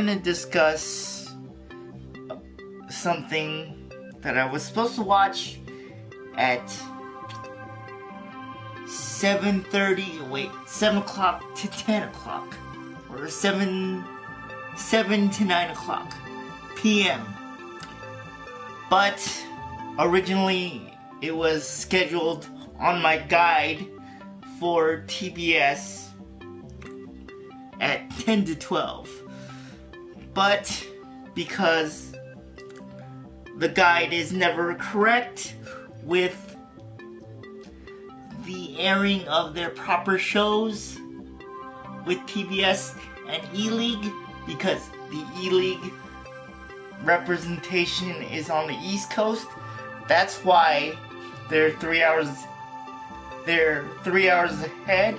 gonna discuss something that I was supposed to watch at 7 o'clock to 10 o'clock, or 7 to 9 o'clock p.m. But originally it was scheduled on my guide for TBS at 10 to 12. But because the guide is never correct with the airing of their proper shows with TBS and Eleague, because the Eleague representation is on the East Coast, that's why they're 3 hours ahead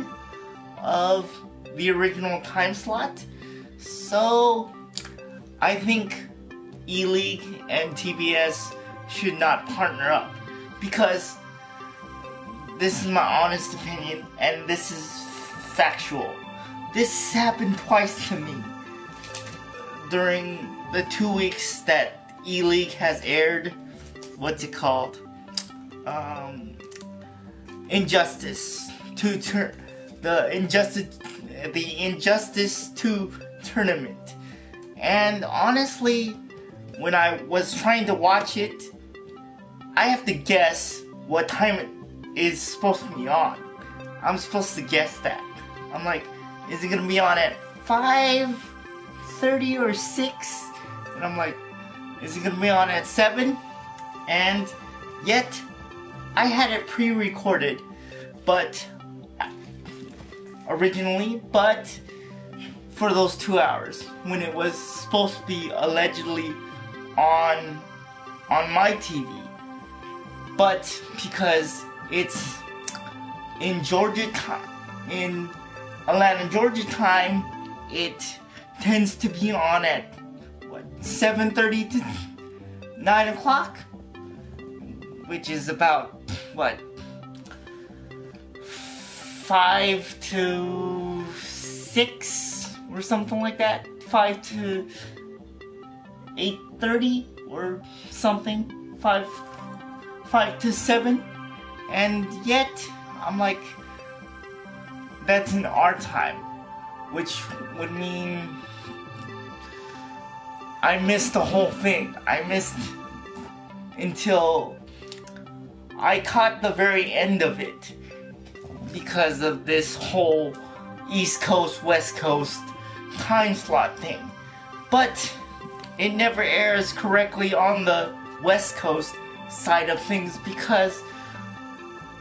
of the original time slot. So I think Eleague and TBS should not partner up, because this is my honest opinion and this is factual. This happened twice to me during the 2 weeks that Eleague has aired Injustice 2 tournament. And honestly, when I was trying to watch it, I have to guess what time it is supposed to be on. I'm supposed to guess that. I'm like, is it gonna be on at 5:30 or 6? And I'm like, is it gonna be on at 7? And yet, I had it pre-recorded, but for those 2 hours, when it was supposed to be allegedly on my TV. But because it's in Atlanta, Georgia time, it tends to be on at 7:30 to 9 o'clock, which is about 5 to 6 or something like that, 5 to 8:30 or something, 5 to 7, and yet I'm like, that's in our time, which would mean I missed the whole thing. I missed until I caught the very end of it because of this whole East Coast, West Coast time slot thing. But it never airs correctly on the West Coast side of things, because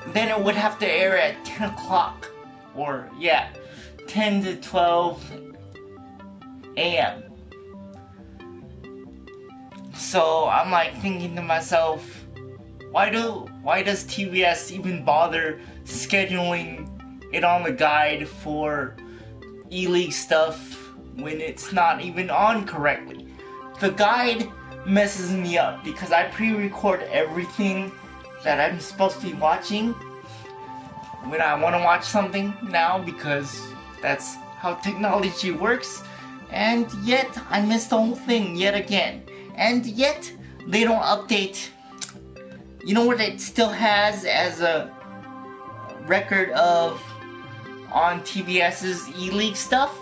then it would have to air at 10 o'clock, or 10 to 12 a.m. So I'm like thinking to myself, why does TBS even bother scheduling it on the guide for Eleague stuff when it's not even on correctly? The guide messes me up because I pre-record everything that I'm supposed to be watching when I want to watch something now, because that's how technology works, and yet I missed the whole thing yet again. And yet they don't update. You know what it still has as a record of on TBS's Eleague stuff?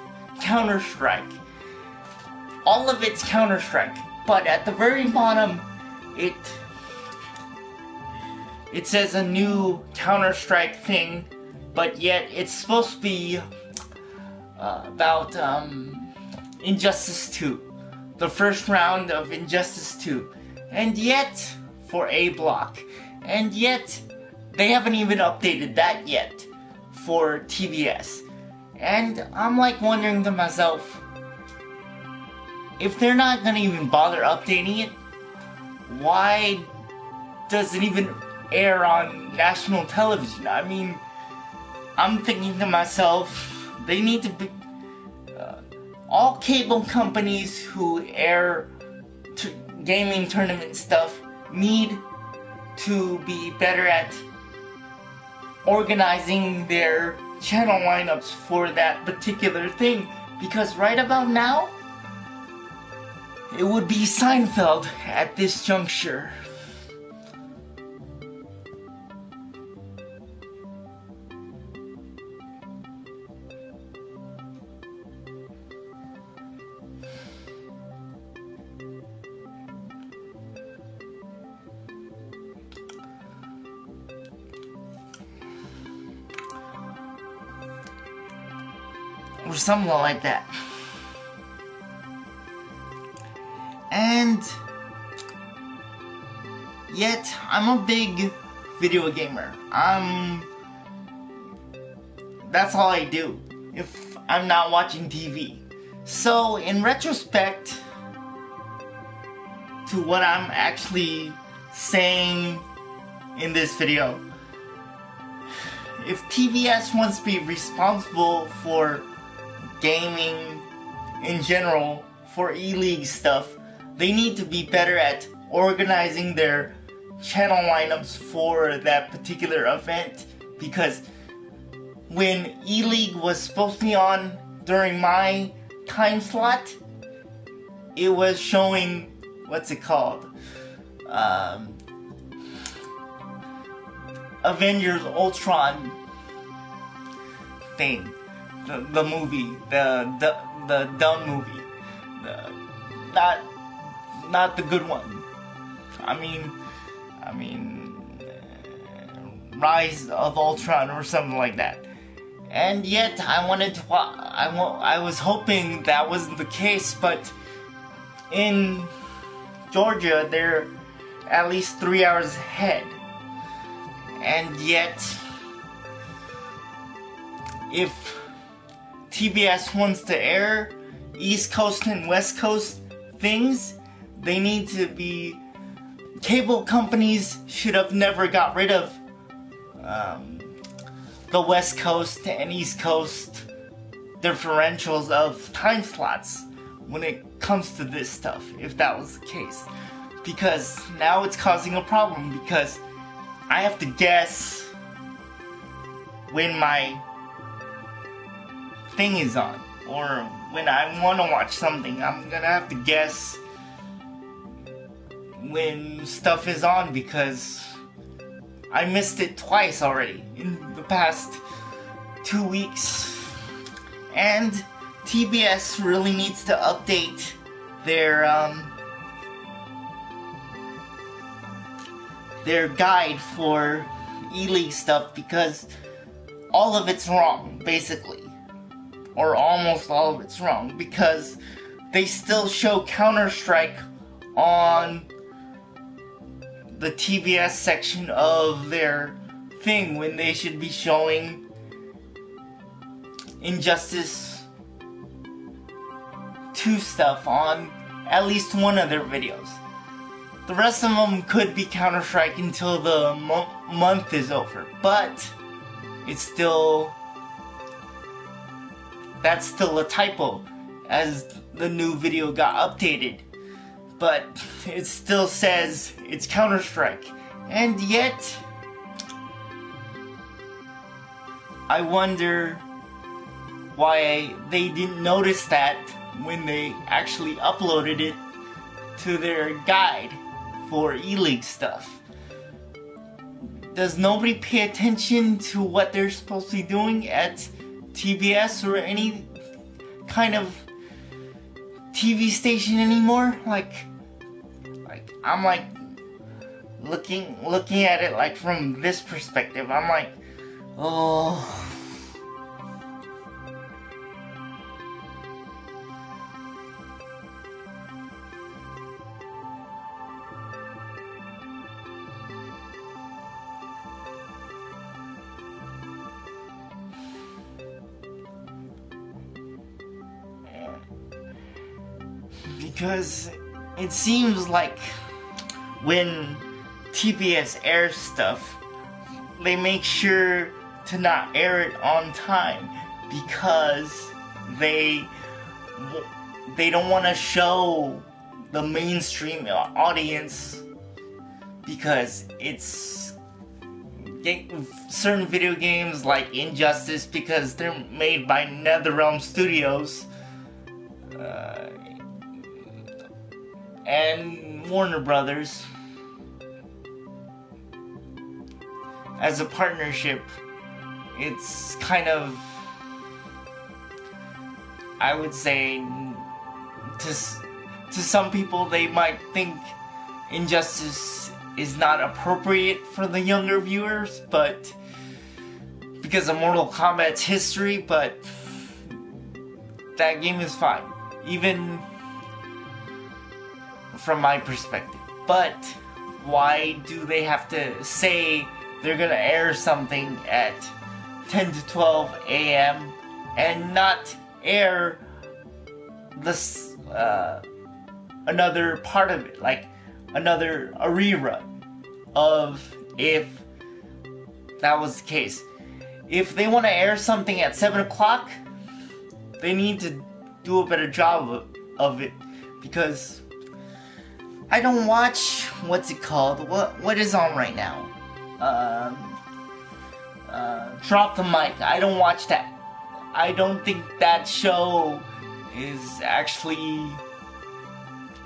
Counter-Strike. All of it's Counter-Strike. But at the very bottom, it says a new Counter-Strike thing, but yet it's supposed to be about Injustice 2. The first round of Injustice 2. And yet, for A block. And yet, they haven't even updated that yet for TBS. And I'm like wondering to myself, if they're not gonna even bother updating it, why does it even air on national television? I mean, I'm thinking to myself, they need to be... all cable companies who air gaming tournament stuff need to be better at organizing their channel lineups for that particular thing, because right about now, it would be Seinfeld at this juncture. Or something like that. And yet, I'm a big video gamer. That's all I do if I'm not watching TV. So, in retrospect to what I'm actually saying in this video, if TBS wants to be responsible for gaming in general, for Eleague stuff, they need to be better at organizing their channel lineups for that particular event, because when Eleague was supposed to be on during my time slot, it was showing, what's it called? Avengers Ultron thing. The movie, the dumb movie, not the good one. I mean, Rise of Ultron or something like that. And yet, I was hoping that wasn't the case, but in Georgia, they're at least 3 hours ahead. And yet, if TBS wants to air East Coast and West Coast things, they need to be... Cable companies should have never got rid of the West Coast and East Coast differentials of time slots when it comes to this stuff, if that was the case. Because now it's causing a problem, because I have to guess when my thing is on, or when I want to watch something. I'm gonna have to guess when stuff is on, because I missed it twice already in the past 2 weeks. And TBS really needs to update their guide for Eleague stuff, because all of it's wrong, basically. Or almost all of it's wrong, because they still show Counter-Strike on the TBS section of their thing when they should be showing Injustice 2 stuff on at least one of their videos. The rest of them could be Counter-Strike until the month is over, but it's still... that's still a typo, as the new video got updated. But it still says it's Counter-Strike. And yet, I wonder why they didn't notice that when they actually uploaded it to their guide for Eleague stuff. Does nobody pay attention to what they're supposed to be doing at TBS or any kind of TV station anymore? Like I'm like looking at it like from this perspective. I'm like, oh. Because it seems like when TBS airs stuff, they make sure to not air it on time, because they don't want to show the mainstream audience, because it's certain video games like Injustice, because they're made by NetherRealm Studios. and Warner Brothers as a partnership. It's kind of, I would say, to some people they might think Injustice is not appropriate for the younger viewers, but because of Mortal Kombat's history, but that game is fine, even from my perspective. But why do they have to say they're gonna air something at 10 to 12 a.m. and not air this another part of it, like a rerun of, if that was the case? If they want to air something at 7 o'clock, they need to do a better job of it, because I don't watch, what's it called? What is on right now? Drop the Mic. I don't watch that. I don't think that show is actually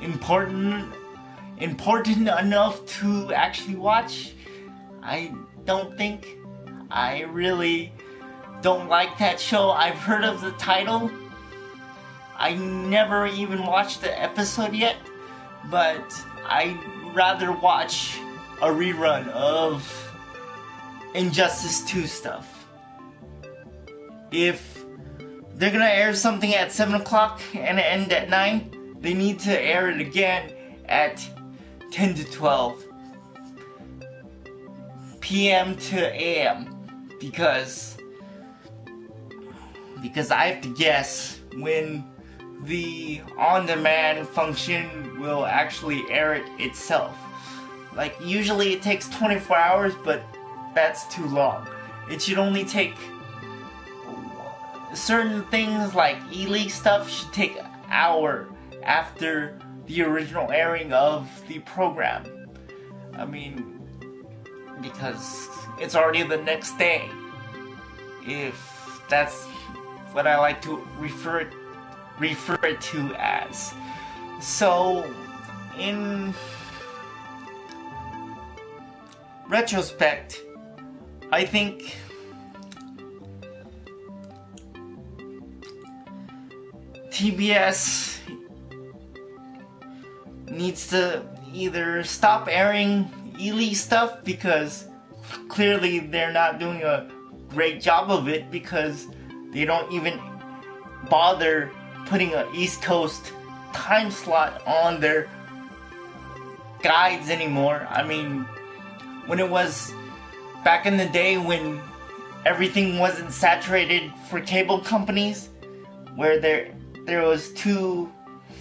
important enough to actually watch. I don't think. I really don't like that show. I've heard of the title. I never even watched the episode yet, but I'd rather watch a rerun of Injustice 2 stuff. If they're gonna air something at 7 o'clock and end at 9, they need to air it again at 10 to 12 p.m. to a.m. Because I have to guess when the on-demand function will actually air it itself. Like, usually it takes 24 hours, but that's too long. It should only take, certain things like Eleague stuff should take an hour after the original airing of the program. I mean, because it's already the next day. If that's what I like to refer it to as. So, in retrospect, I think TBS needs to either stop airing Eleague stuff, because clearly they're not doing a great job of it, because they don't even bother putting an East Coast time slot on their guides anymore. I mean, when it was back in the day when everything wasn't saturated for cable companies, where there was two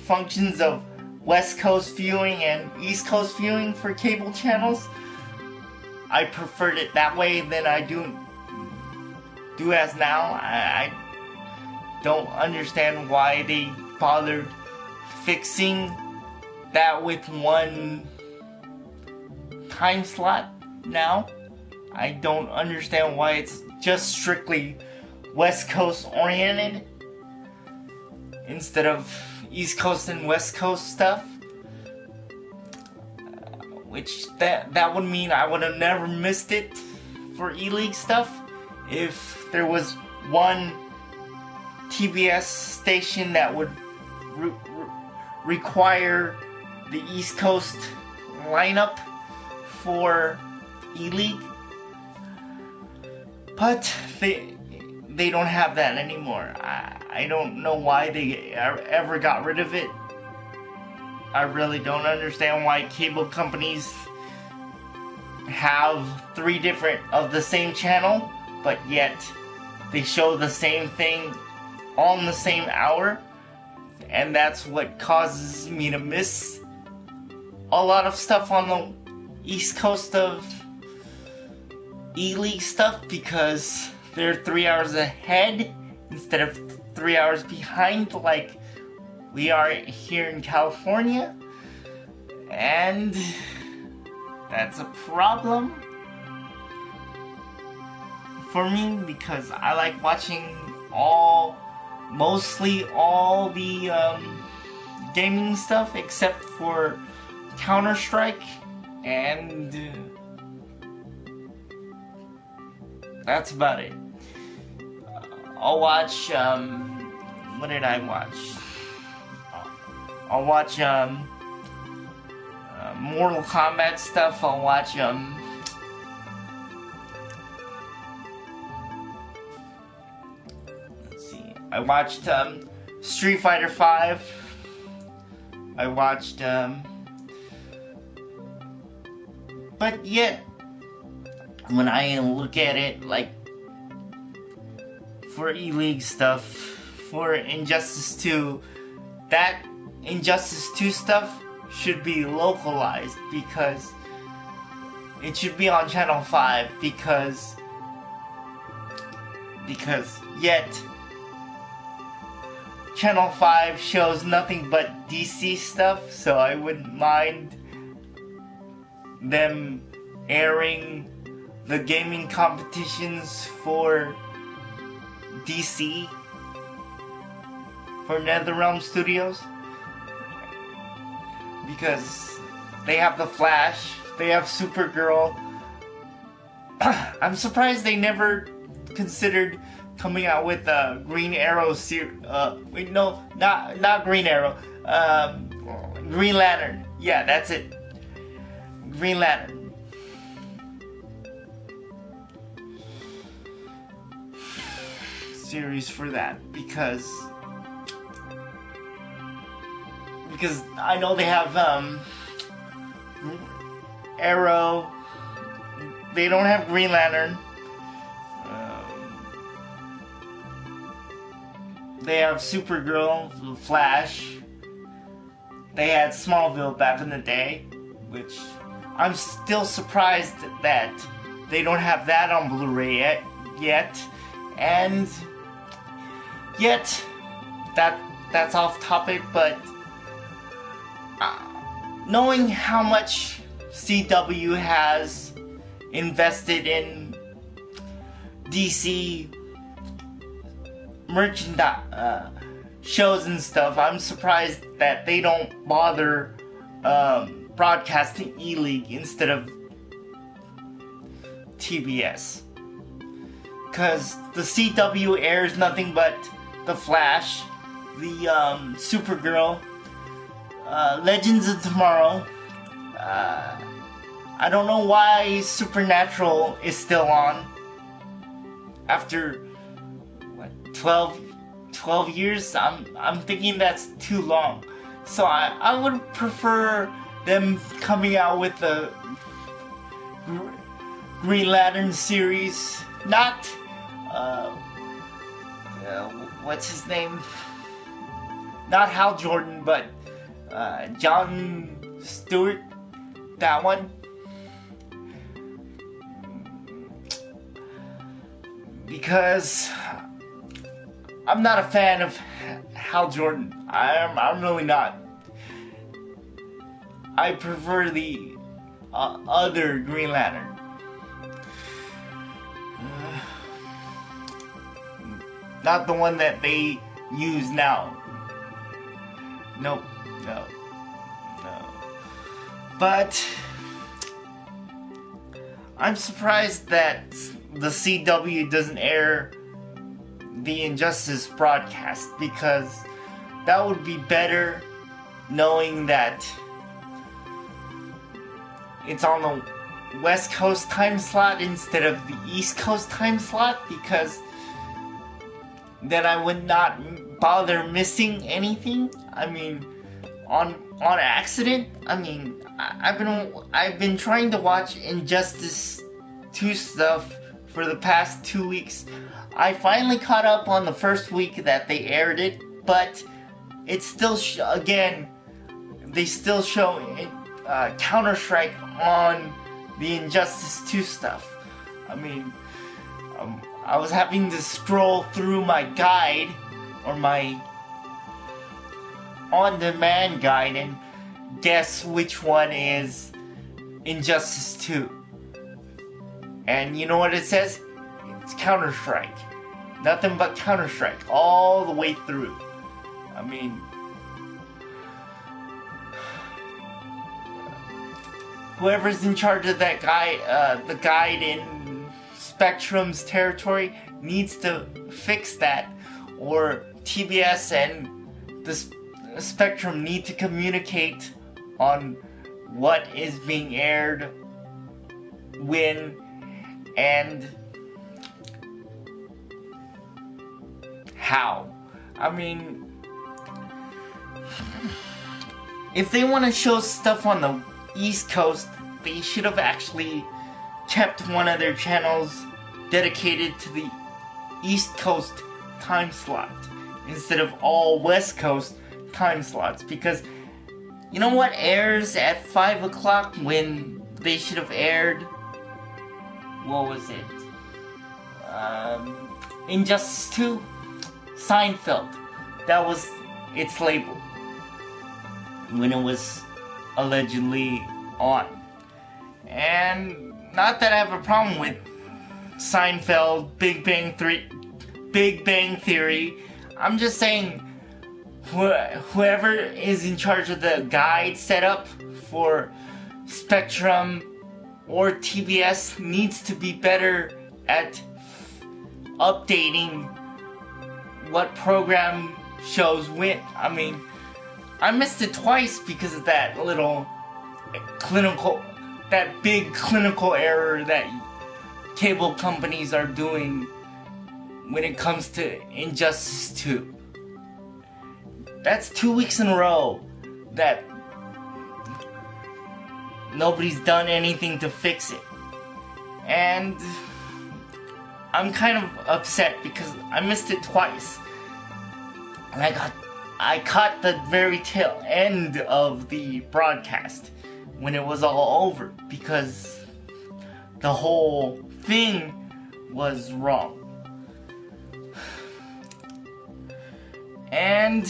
functions of West Coast viewing and East Coast viewing for cable channels, I preferred it that way than I do as now. I don't understand why they bothered fixing that with one time slot now. I don't understand why it's just strictly West Coast oriented instead of East Coast and West Coast stuff. Which that would mean I would have never missed it for Eleague stuff if there was one TBS station that would require the East Coast lineup for Eleague. But they don't have that anymore. I don't know why they ever got rid of it. I really don't understand why cable companies have 3 different of the same channel, but yet they show the same thing on the same hour, and that's what causes me to miss a lot of stuff on the East Coast of Eleague stuff, because they're 3 hours ahead instead of 3 hours behind like we are here in California, and that's a problem for me, because I like watching mostly all the gaming stuff except for Counter-Strike, and that's about it. I'll watch, what did I watch? I'll watch, Mortal Kombat stuff. I'll watch, let's see. I watched, Street Fighter 5. I watched, but yet, when I look at it, like, for Eleague stuff, for Injustice 2, that Injustice 2 stuff should be localized, because it should be on Channel 5, because yet Channel 5 shows nothing but DC stuff, so I wouldn't mind them airing the gaming competitions for DC, for NetherRealm Studios, because they have the Flash, they have Supergirl. I'm surprised they never considered coming out with a Green Arrow wait, no, not Green Arrow. Green Lantern. Yeah, that's it. Green Lantern. Series for that, because I know they have Arrow. They don't have Green Lantern. They have Supergirl, the Flash. They had Smallville back in the day, which I'm still surprised that they don't have that on Blu-ray yet. And yet, that's off topic, but knowing how much CW has invested in DC merchandise, shows and stuff, I'm surprised that they don't bother broadcasting Eleague instead of TBS. Because the CW airs nothing but the Flash, the Supergirl, Legends of Tomorrow. I don't know why Supernatural is still on after 12 years. I'm thinking that's too long. So I would prefer them coming out with the Green Lantern series, not what's his name? Not Hal Jordan, but John Stewart. That one. Because I'm not a fan of Hal Jordan. I'm really not. I prefer the other Green Lantern. Not the one that they use now. Nope. No. But I'm surprised that the CW doesn't air the Injustice broadcast, because that would be better knowing that it's on the West Coast time slot instead of the East Coast time slot, because then I would not bother missing anything. I mean, on accident. I mean, I've been trying to watch Injustice 2 stuff for the past 2 weeks. I finally caught up on the first week that they aired it, but it's still they still show Counter-Strike on the Injustice 2 stuff. I mean, I was having to scroll through my guide, or my on-demand guide, and guess which one is Injustice 2. And you know what it says? It's Counter-Strike. Nothing but Counter-Strike all the way through. I mean, whoever's in charge of that guy, the guide in Spectrum's territory, needs to fix that, or TBS and the Spectrum need to communicate on what is being aired, when, and how. I mean, if they want to show stuff on the East Coast, they should have actually kept one of their channels dedicated to the East Coast time slot instead of all West Coast time slots, because you know what airs at 5 o'clock when they should have aired, what was it, Injustice 2? Seinfeld. That was its label when it was allegedly on. And not that I have a problem with Seinfeld, Big Bang Theory. I'm just saying, whoever is in charge of the guide setup for Spectrum or TBS needs to be better at updating what program shows when. I mean, I missed it twice because of that big clinical error that cable companies are doing when it comes to Injustice 2. That's 2 weeks in a row that nobody's done anything to fix it. And I'm kind of upset because I missed it twice. And I caught the very tail end of the broadcast when it was all over because the whole thing was wrong. And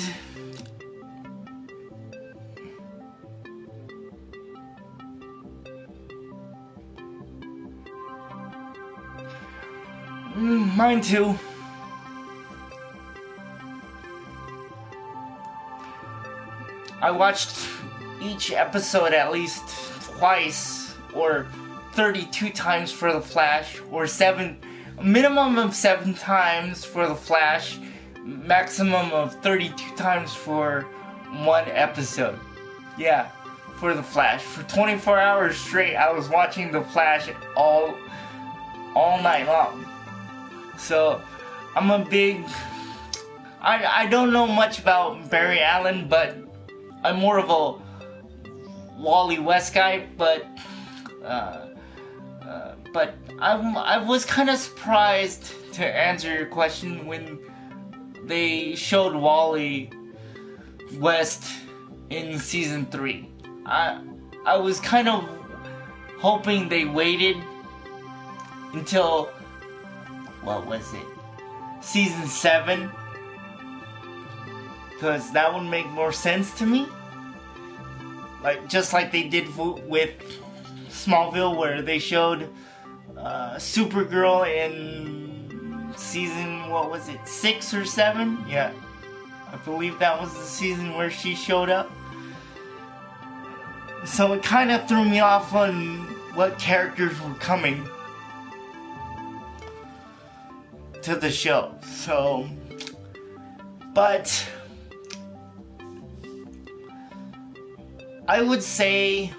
mine too. I watched each episode at least twice, or 32 times for The Flash, or a minimum of 7 times for The Flash, maximum of 32 times for one episode. Yeah, for The Flash. For 24 hours straight, I was watching The Flash all night long. So, I'm a big... I don't know much about Barry Allen, but I'm more of a Wally West guy, but I was kind of surprised, to answer your question, when they showed Wally West in season 3. I was kind of hoping they waited until, what was it, season 7, because that would make more sense to me. Just like they did with Smallville, where they showed Supergirl in season, what was it, 6 or 7? Yeah, I believe that was the season where she showed up. So it kind of threw me off on what characters were coming to the show. So, but I would say,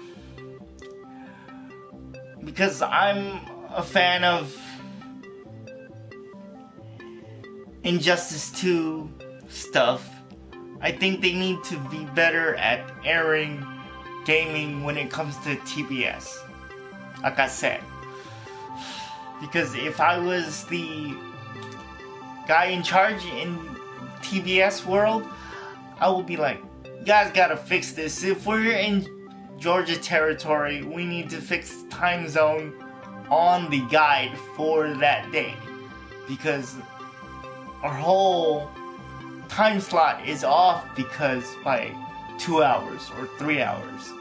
because I'm a fan of Injustice 2 stuff, I think they need to be better at airing gaming when it comes to TBS, like I said. Because if I was the guy in charge in TBS world, I would be like, you guys gotta fix this. If we're in Georgia territory, we need to fix the time zone on the guide for that day, because our whole time slot is off because by 2 hours or 3 hours.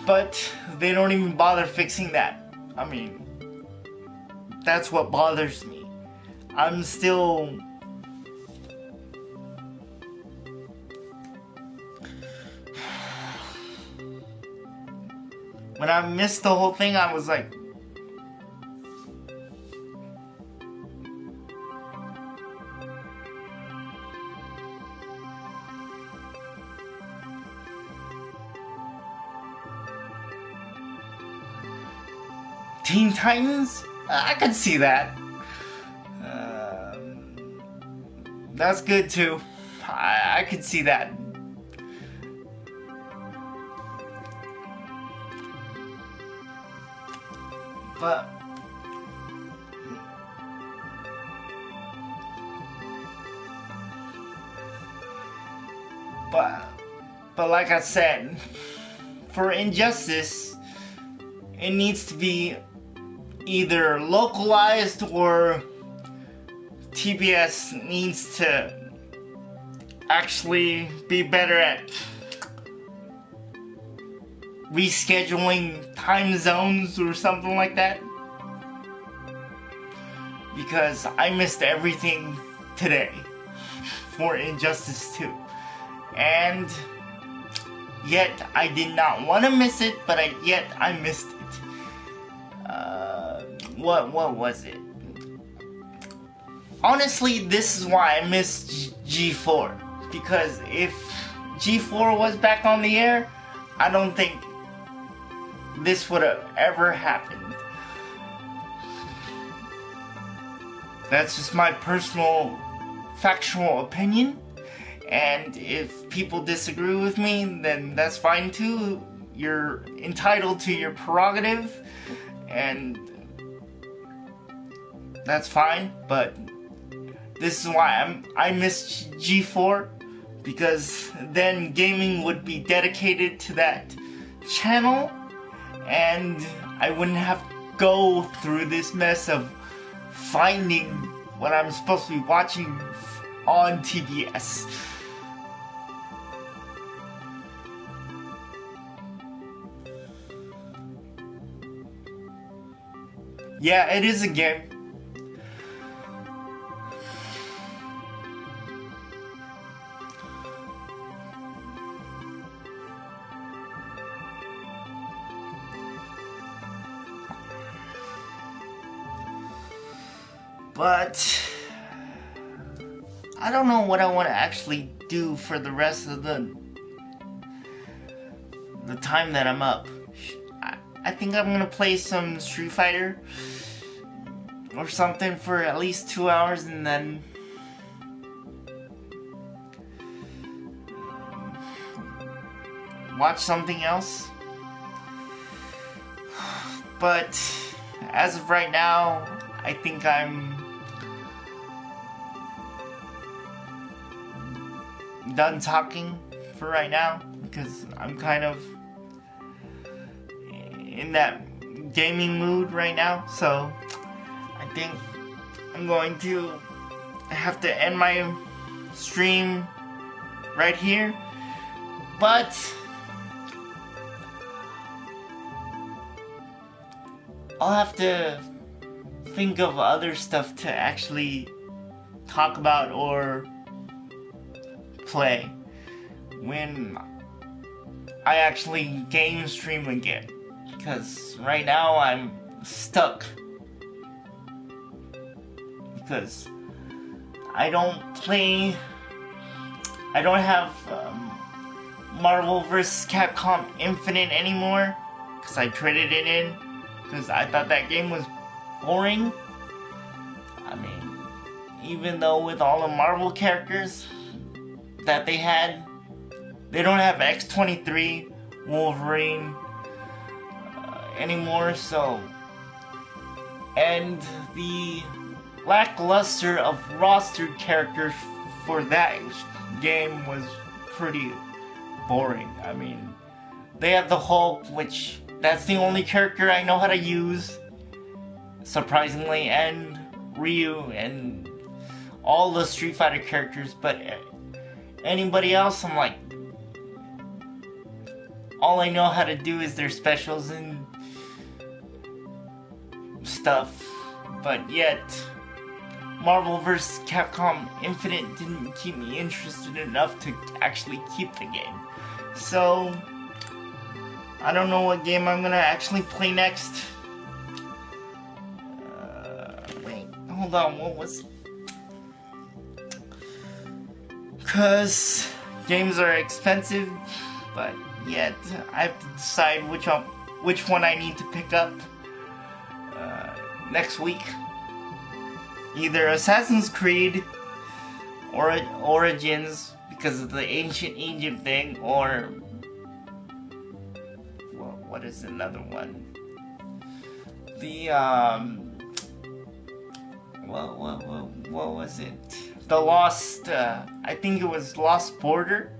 But they don't even bother fixing that. I mean, that's what bothers me. I'm still When I missed the whole thing, I was like, Teen Titans? I could see that. That's good too. I could see that. But like I said, for Injustice, it needs to be either localized or TBS needs to actually be better at rescheduling time zones or something like that. Because I missed everything today for Injustice 2. And yet I did not want to miss it, but yet I missed it. What was it? Honestly, this is why I missed G4. Because if G4 was back on the air, I don't think this would have ever happened. That's just my personal, factual opinion. And if people disagree with me, then that's fine too. You're entitled to your prerogative, and that's fine. But this is why I missed G4, because then gaming would be dedicated to that channel, and I wouldn't have to go through this mess of finding what I'm supposed to be watching on TBS. Yeah, it is a game. But I don't know what I want to actually do for the rest of the time that I'm up. I think I'm gonna play some Street Fighter or something for at least 2 hours, and then watch something else. But as of right now, I think I'm done talking for right now, because I'm kind of in that gaming mood right now. So I think I'm going to have to end my stream right here. But I'll have to think of other stuff to actually talk about or play when I actually game stream again, because right now I'm stuck because I don't have Marvel vs. Capcom Infinite anymore, because I traded it in because I thought that game was boring. I mean, even though with all the Marvel characters that they had, they don't have X-23, Wolverine anymore, so, and the lackluster of rostered characters for that game was pretty boring. I mean, they have the Hulk, which that's the only character I know how to use, surprisingly, and Ryu and all the Street Fighter characters, but anybody else, I'm like, all I know how to do is their specials and stuff. But yet, Marvel vs. Capcom Infinite didn't keep me interested enough to actually keep the game. So, I don't know what game I'm gonna actually play next. Wait, hold on, what was it? Because games are expensive, but yet I have to decide which one I need to pick up next week. Either Assassin's Creed or Origins because of the ancient Egypt thing, or what is another one? The what was it? The Lost. I think it was Lost Border.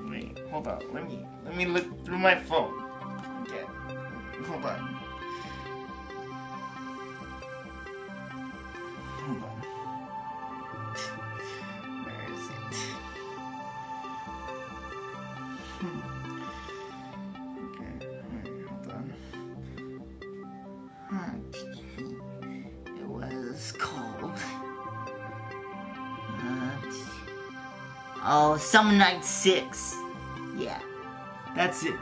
Wait, hold on. Let me look through my phone. Okay, hold on. Hold on. Where is it? Okay, hold on. It was called. Summer Night 6. Yeah, that's it.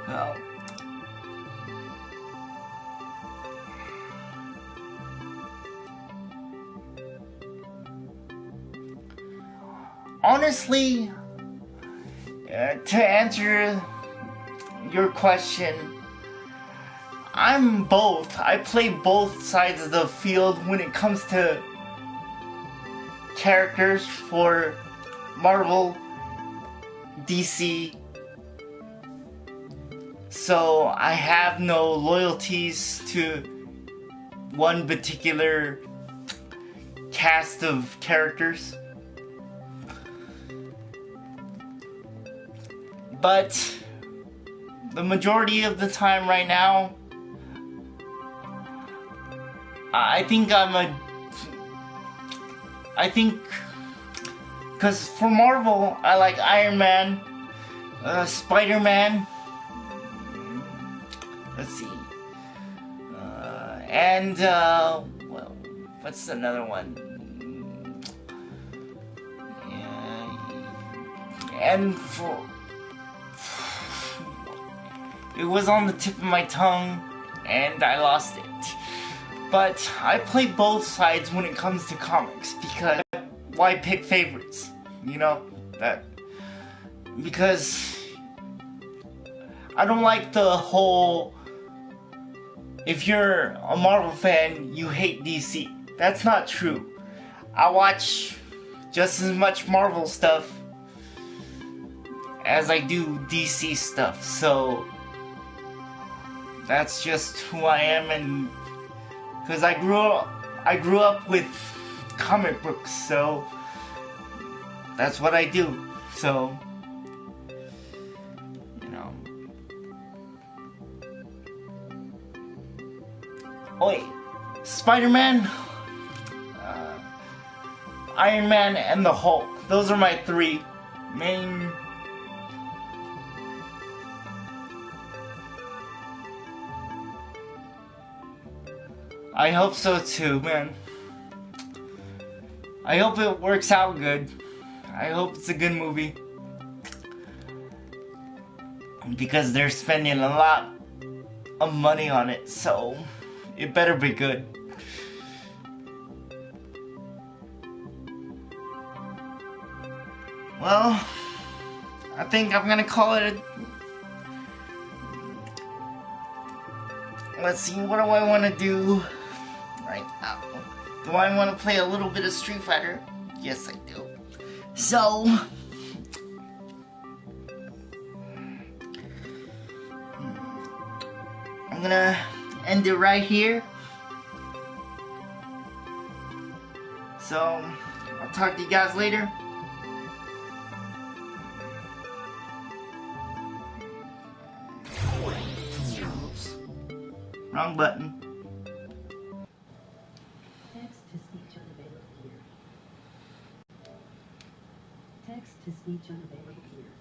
Well, honestly, to answer your question, I'm both. I play both sides of the field when it comes to characters for Marvel, DC. So I have no loyalties to one particular cast of characters. But the majority of the time right now, I think because for Marvel, I like Iron Man, Spider-Man, let's see, and, well, what's another one? And it was on the tip of my tongue, and I lost it. But I play both sides when it comes to comics, because why pick favorites? You know, because I don't like the whole, if you're a Marvel fan, you hate DC. That's not true. I watch just as much Marvel stuff as I do DC stuff, so that's just who I am, and because I grew up with comic books, so that's what I do. So, you know. Oh wait, Spider-Man, Iron Man, and the Hulk. Those are my three main. I hope so too, man. I hope it works out good. I hope it's a good movie. Because they're spending a lot of money on it, so it better be good. Well, I think I'm gonna call it a... Let's see, what do I want to do right now? Do I want to play a little bit of Street Fighter? Yes, I do. So, I'm gonna end it right here. So, I'll talk to you guys later. Oops. Wrong button. Text to speech unavailable here. Text to speech unavailable here.